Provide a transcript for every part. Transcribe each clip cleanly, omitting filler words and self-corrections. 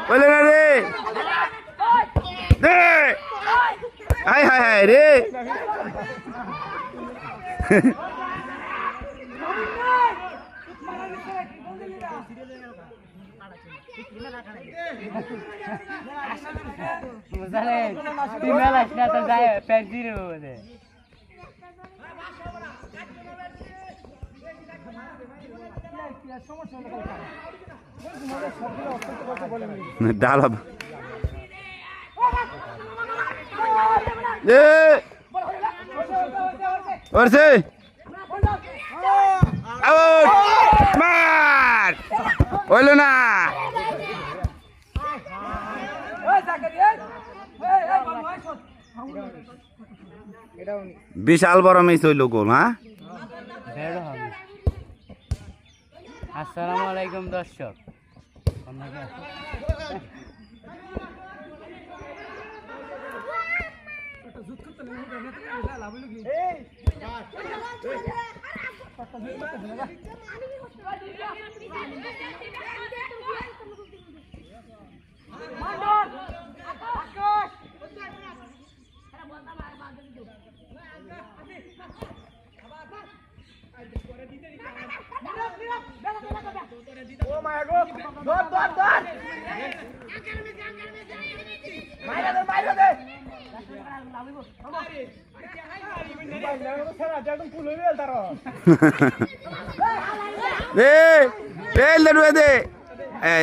বলে না রে হায় হায় হায় রে ডাল মার হইলো না বিশাল বড় মিস হইল গোল। হ্যাঁ, আসসালামু আলাইকুম দর্শক।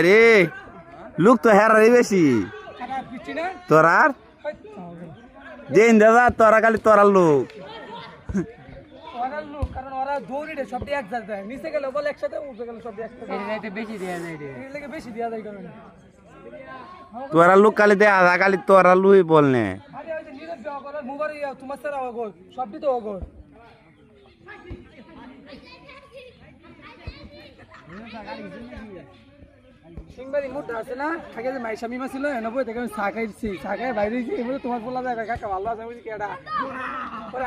রে লোক তো হেরারি বেশি তোরার জেন দাদা তোরা খালি তোরার লোক তোরা লোক খালি দে আধা খালি তোরা লুই বলনে তোমার স্যার সবই তো অগর সিংবাড়ি মোটা আছে না থাকে যে মাইসামি মাছ ছিল এনবই থেকে আমি চা খাইছি চা খাই বাইরে তোমার বলা যায় কাকা ভালো আছে বুঝি কেডা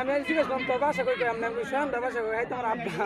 আমি জিজ্ঞেস করলাম তোর বাসা কই আমি বাসা কই তোমার আব্বা